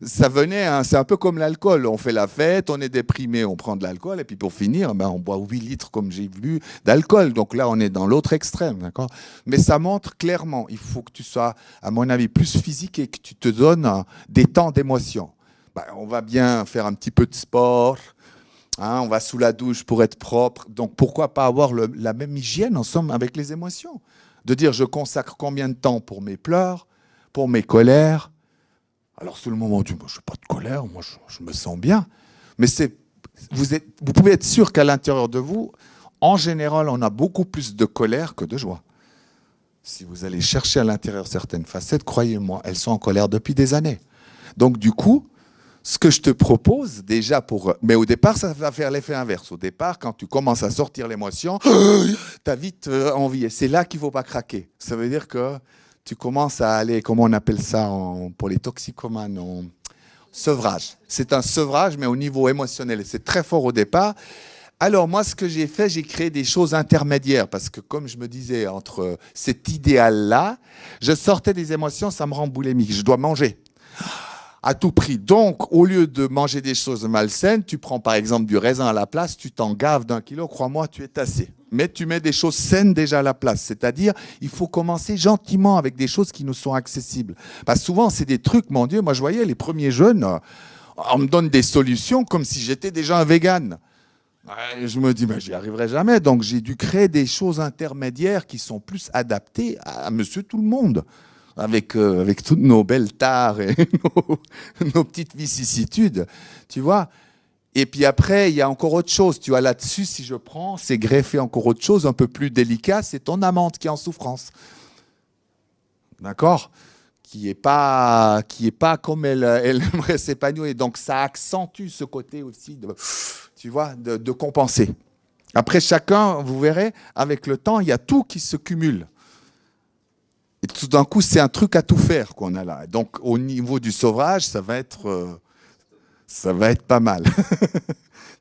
ça venait, hein, c'est un peu comme l'alcool. On fait la fête, on est déprimé, on prend de l'alcool, et puis pour finir, ben, on boit 8 litres, comme j'ai vu, d'alcool. Donc là, on est dans l'autre extrême, d'accord? Mais ça montre clairement, il faut que tu sois, à mon avis, plus physique et que tu te donnes des temps d'émotion. Ben, on va bien faire un petit peu de sport, hein, on va sous la douche pour être propre. Donc pourquoi pas avoir la même hygiène, en somme, avec les émotions? De dire, je consacre combien de temps pour mes pleurs, pour mes colères. Alors, tout le monde dit, moi, je n'ai pas de colère, moi, je me sens bien. Mais c'est Vous pouvez être sûr qu'à l'intérieur de vous, en général, on a beaucoup plus de colère que de joie. Si vous allez chercher à l'intérieur certaines facettes, croyez-moi, elles sont en colère depuis des années. Donc du coup, ce que je te propose déjà Mais au départ, ça va faire l'effet inverse. Au départ, quand tu commences à sortir l'émotion, tu as vite envie. Et c'est là qu'il ne faut pas craquer. Ça veut dire que tu commences à aller, comment on appelle ça pour les toxicomanes, en sevrage. C'est un sevrage, mais au niveau émotionnel. C'est très fort au départ. Alors moi, ce que j'ai fait, j'ai créé des choses intermédiaires. Parce que comme je me disais, entre cet idéal-là, je sortais des émotions, ça me rend boulimique. Je dois manger à tout prix. Donc, au lieu de manger des choses malsaines, tu prends par exemple du raisin à la place, tu t'en gaves d'1 kilo, crois-moi, tu es tassé. Mais tu mets des choses saines déjà à la place. C'est-à-dire, il faut commencer gentiment avec des choses qui nous sont accessibles. Parce que souvent, c'est des trucs, mon Dieu, moi je voyais les premiers jeunes, on me donne des solutions comme si j'étais déjà un vegan. Je me dis, mais j'y arriverai jamais. Donc, j'ai dû créer des choses intermédiaires qui sont plus adaptées à monsieur tout le monde. Avec toutes nos belles tares et nos petites vicissitudes, tu vois. Et puis après, il y a encore autre chose. Tu vois, là-dessus, si je prends, c'est greffé encore autre chose, un peu plus délicat, c'est ton amante qui est en souffrance. D'accord ? Qui est pas comme elle aimerait s'épanouir. Donc, ça accentue ce côté aussi, tu vois, de compenser. Après, chacun, vous verrez, avec le temps, il y a tout qui se cumule. Et tout d'un coup, c'est un truc à tout faire qu'on a là. Donc, au niveau du sevrage, ça va être pas mal.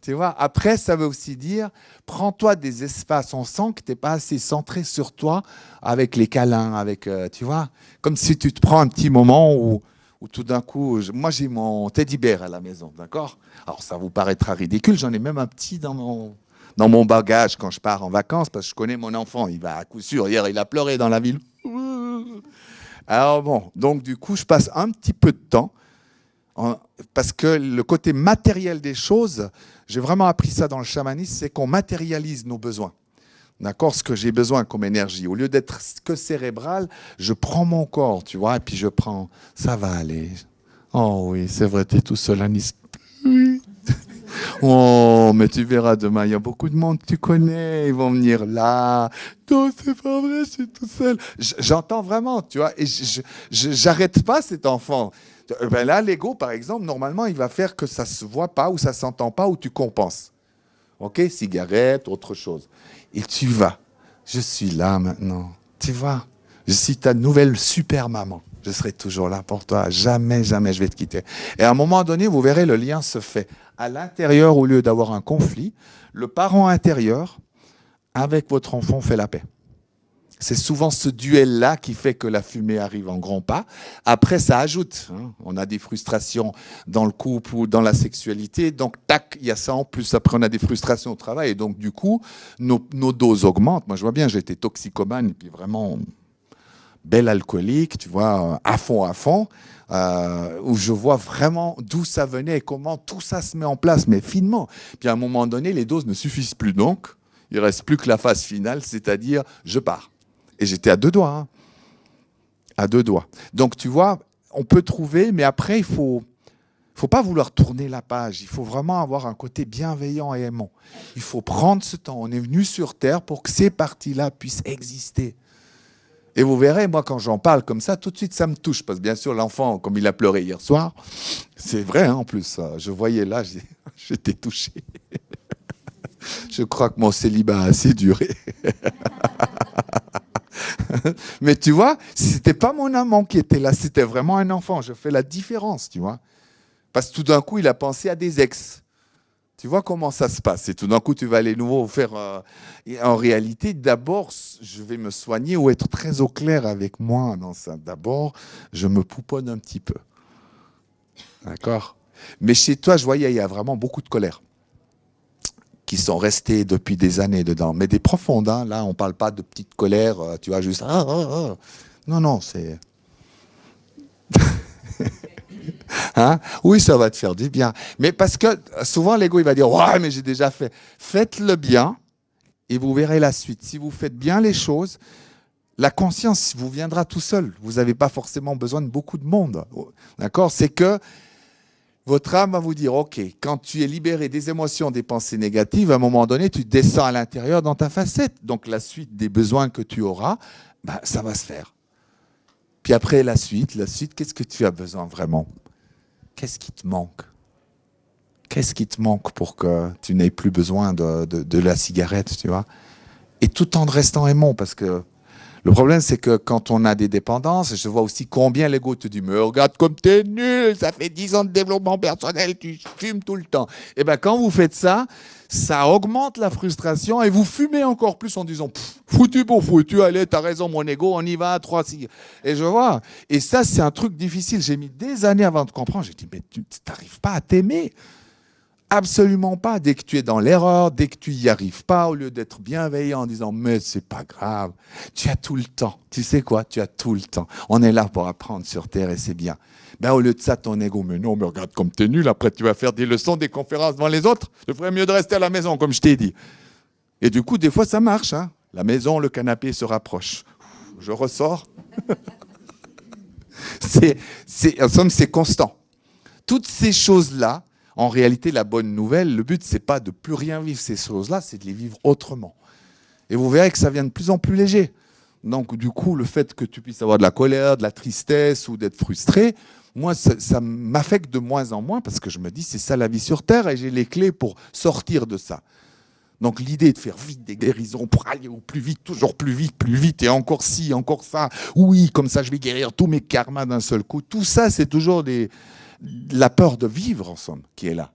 Tu vois. Après, ça veut aussi dire, prends-toi des espaces. On sent que tu n'es pas assez centré sur toi avec les câlins, tu vois, comme si tu te prends un petit moment où tout d'un coup, moi j'ai mon teddy bear à la maison, d'accord ? Alors, ça vous paraîtra ridicule, j'en ai même un petit dans mon bagage quand je pars en vacances, parce que je connais mon enfant, il va à coup sûr, hier il a pleuré dans la ville. Alors bon, donc du coup, je passe un petit peu de temps, parce que le côté matériel des choses, j'ai vraiment appris ça dans le chamanisme, c'est qu'on matérialise nos besoins. D'accord ? Ce que j'ai besoin comme énergie. Au lieu d'être que cérébral, je prends mon corps, tu vois, et puis je prends, ça va aller. Oh oui, c'est vrai, tu es tout seul à Nice. Oui. Oh, mais tu verras demain, il y a beaucoup de monde que tu connais, ils vont venir là. Non, c'est pas vrai, je suis tout seul. J'entends vraiment, tu vois, et j'arrête pas cet enfant. Ben là, l'ego, par exemple, normalement, il va faire que ça se voit pas, ou ça s'entend pas, ou tu compenses. Ok, cigarette, autre chose. Et tu vas. Je suis là maintenant. Tu vois, je suis ta nouvelle super maman. Je serai toujours là pour toi. Jamais, jamais je vais te quitter. Et à un moment donné, vous verrez, le lien se fait. À l'intérieur, au lieu d'avoir un conflit, le parent intérieur, avec votre enfant, fait la paix. C'est souvent ce duel-là qui fait que la fumée arrive en grands pas. Après, ça ajoute. Hein. On a des frustrations dans le couple ou dans la sexualité. Donc, tac, il y a ça en plus. Après, on a des frustrations au travail. Et donc, du coup, nos doses augmentent. Moi, je vois bien, j'étais toxicomane et puis vraiment bel alcoolique, tu vois, à fond, où je vois vraiment d'où ça venait et comment tout ça se met en place, mais finement. Puis à un moment donné, les doses ne suffisent plus. Donc, il ne reste plus que la phase finale, c'est-à-dire, je pars. Et j'étais à 2 doigts. Hein. À 2 doigts. Donc, tu vois, on peut trouver, mais après, il faut pas vouloir tourner la page. Il faut vraiment avoir un côté bienveillant et aimant. Il faut prendre ce temps. On est venu sur Terre pour que ces parties-là puissent exister. Et vous verrez, moi, quand j'en parle comme ça, tout de suite, ça me touche. Parce que bien sûr, l'enfant, comme il a pleuré hier soir, c'est vrai, hein, en plus. Je voyais là, j'étais touché. Je crois que mon célibat a assez duré. Mais tu vois, c'était pas mon amant qui était là, c'était vraiment un enfant. Je fais la différence, tu vois. Parce que tout d'un coup, il a pensé à des ex. Tu vois comment ça se passe. Et tout d'un coup, tu vas aller nouveau faire... en réalité, d'abord, je vais me soigner ou être très au clair avec moi dans ça. D'abord, je me pouponne un petit peu. D'accord ? Mais chez toi, je voyais, il y a vraiment beaucoup de colère qui sont restées depuis des années dedans. Mais des profondes, hein. Là, on ne parle pas de petites colères, tu vois, juste... Non, non, c'est... Hein? Oui, ça va te faire du bien. Mais parce que souvent, l'ego, il va dire « Ouais, mais j'ai déjà fait. » Faites-le bien et vous verrez la suite. Si vous faites bien les choses, la conscience vous viendra tout seul. Vous n'avez pas forcément besoin de beaucoup de monde. D'accord ? C'est que Votre âme va vous dire, OK, quand tu es libéré des émotions, des pensées négatives, à un moment donné, tu descends à l'intérieur dans ta facette. Donc la suite des besoins que tu auras, ben, ça va se faire. Puis après, la suite, qu'est-ce que tu as besoin vraiment? Qu'est-ce qui te manque? Qu'est-ce qui te manque pour que tu n'aies plus besoin de la cigarette, tu vois? Et tout en restant aimant, parce que le problème, c'est que quand on a des dépendances, je vois aussi combien l'ego te dit « Mais regarde comme t'es nul, ça fait 10 ans de développement personnel, tu fumes tout le temps. » Et bien, quand vous faites ça, ça augmente la frustration et vous fumez encore plus en disant « Foutu pour foutu, allez, t'as raison, mon ego, on y va, 3 cigarettes. » Et je vois. Et ça, c'est un truc difficile. J'ai mis des années avant de comprendre. J'ai dit « Mais tu n'arrives pas à t'aimer. » Absolument pas. Dès que tu es dans l'erreur, dès que tu n'y arrives pas, au lieu d'être bienveillant en disant « Mais c'est pas grave, tu as tout le temps. » Tu sais quoi? Tu as tout le temps. On est là pour apprendre sur Terre et c'est bien. Ben, au lieu de ça, ton ego, mais non, mais regarde comme t'es nul, après tu vas faire des leçons, des conférences devant les autres. Tu ferais mieux de rester à la maison, comme je t'ai dit. Et du coup, des fois, ça marche. Hein. La maison, le canapé se rapproche. Je ressors. En somme, c'est constant. Toutes ces choses-là, en réalité, la bonne nouvelle, le but, c'est pas de plus rien vivre ces choses-là, c'est de les vivre autrement. Et vous verrez que ça vient de plus en plus léger. Donc, du coup, le fait que tu puisses avoir de la colère, de la tristesse ou d'être frustré, moi, ça m'affecte de moins en moins parce que je me dis, c'est ça la vie sur Terre et j'ai les clés pour sortir de ça. Donc, l'idée de faire vite des guérisons pour aller au plus vite, toujours plus vite, et encore ci, encore ça, oui, comme ça, je vais guérir tous mes karmas d'un seul coup. Tout ça, c'est toujours la peur de vivre, en somme, qui est là.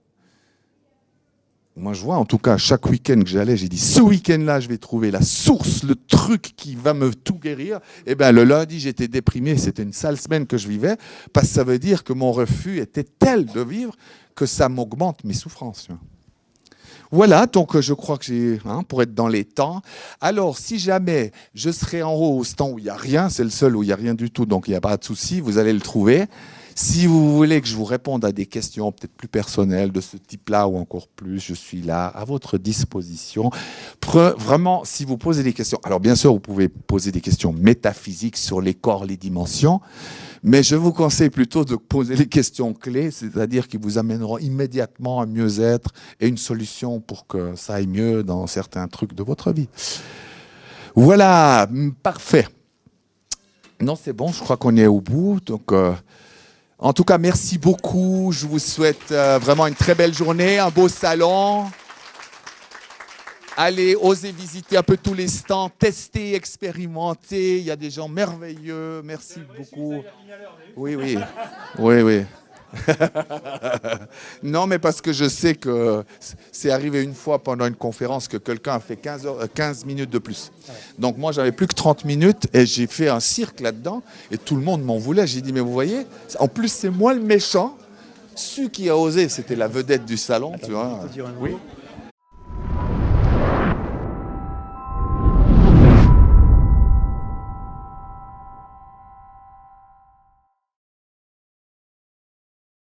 Moi, je vois, en tout cas, chaque week-end que j'allais, j'ai dit, ce week-end-là, je vais trouver la source, le truc qui va me tout guérir. Et bien, le lundi, j'étais déprimé. C'était une sale semaine que je vivais, parce que ça veut dire que mon refus était tel de vivre que ça m'augmente mes souffrances. Voilà, donc je crois que j'ai, pour être dans les temps. Alors, si jamais je serai en haut au stand où il n'y a rien, c'est le seul où il n'y a rien du tout, donc il n'y a pas de souci, vous allez le trouver. Si vous voulez que je vous réponde à des questions peut-être plus personnelles de ce type-là ou encore plus, je suis là à votre disposition. Vraiment, si vous posez des questions, alors bien sûr, vous pouvez poser des questions métaphysiques sur les corps, les dimensions, mais je vous conseille plutôt de poser les questions clés, c'est-à-dire qui vous amèneront immédiatement à mieux-être et une solution pour que ça aille mieux dans certains trucs de votre vie. Voilà, parfait. Non, c'est bon, je crois qu'on est au bout, donc... En tout cas, merci beaucoup. Je vous souhaite vraiment une très belle journée, un beau salon. Allez, osez visiter un peu tous les stands, tester, expérimenter. Il y a des gens merveilleux. Merci beaucoup. Oui, oui. Oui, oui. Non, mais parce que je sais que c'est arrivé une fois pendant une conférence que quelqu'un a fait 15 minutes de plus. Donc moi, j'avais plus que 30 minutes et j'ai fait un cirque là-dedans et tout le monde m'en voulait. J'ai dit, mais vous voyez, en plus, c'est moi le méchant. Celui qui a osé, c'était la vedette du salon. Attends, tu vois. je peux te dire un mot. Oui.